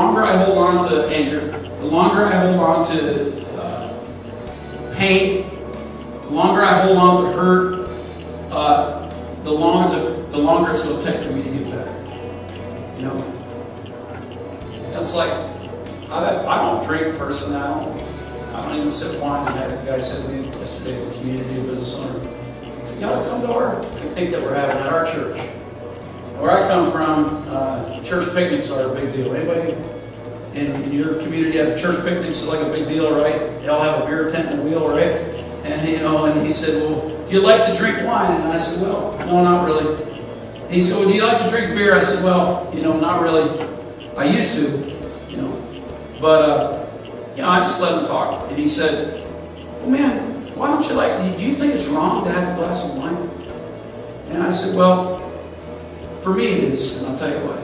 longer I hold on to anger, the longer I hold on to pain, the longer I hold on to hurt, the longer it's going to take for me to get better. You know, it's like I don't drink personally. I don't even sip wine. And that guy said to me yesterday, the community business owner, you got to come to our picnic that we're having at our church. Where I come from, church picnics are a big deal. Anybody in your community have church picnics? Is like a big deal, right? They all have a beer tent and a wheel, right? And and he said, well, do you like to drink wine? And I said, well, no, not really. He said, well, do you like to drink beer? I said, well, not really. I used to, but I just let him talk. And he said, well, man, why don't you do you think it's wrong to have a glass of wine? And I said, well, for me it is, and I'll tell you why.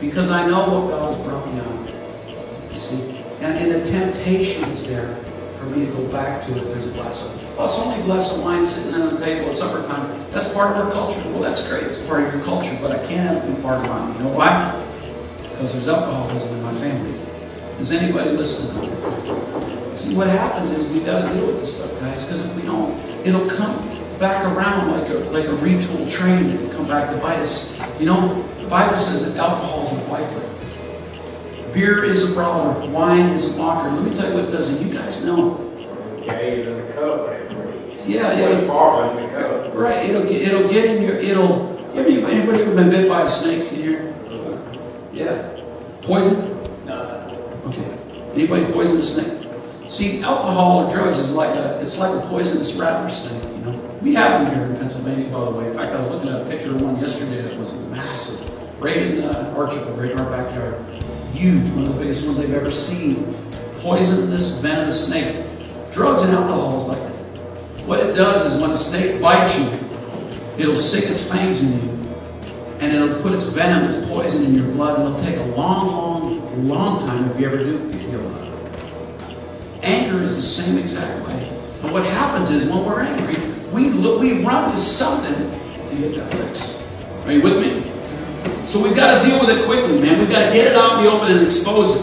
Because I know what God has brought me out of. You see? And the temptation is there for me to go back to it if there's a glass of, well, it's only a glass of wine sitting on the table, it's supper time. That's part of our culture. Well, that's great, it's part of your culture, but I can't have it be part of mine. You know why? Because there's alcoholism in my family. Is anybody listening? See, what happens is we've got to deal with this stuff, guys, because if we don't, it'll come back around like a retooled train. It'll come back to bite us. The Bible says that alcohol is a viper. Beer is a brawler. Wine is a mocker. Let me tell you what it does, and you guys know. Okay, in the cup. Yeah. Right. It'll get in your. Anybody ever been bit by a snake in here? Yeah. Poison? No. Okay. Anybody poison a snake? See, alcohol or drugs is like a poisonous rattlesnake. We have them here in Pennsylvania, by the way. In fact, I was looking at a picture of one yesterday that was massive, right in Archibald, right in our backyard. Huge, one of the biggest ones they've ever seen. Poisonous, venomous snake. Drugs and alcohol is like that. What it does is when a snake bites you, it'll sink its fangs in you, and it'll put its venom, its poison in your blood, and it'll take a long time if you ever do feel it. Anger is the same exact way. And what happens is when we're angry, we run to something to get that fix. Are you with me? So we've got to deal with it quickly, man. We've got to get it out in the open and expose it.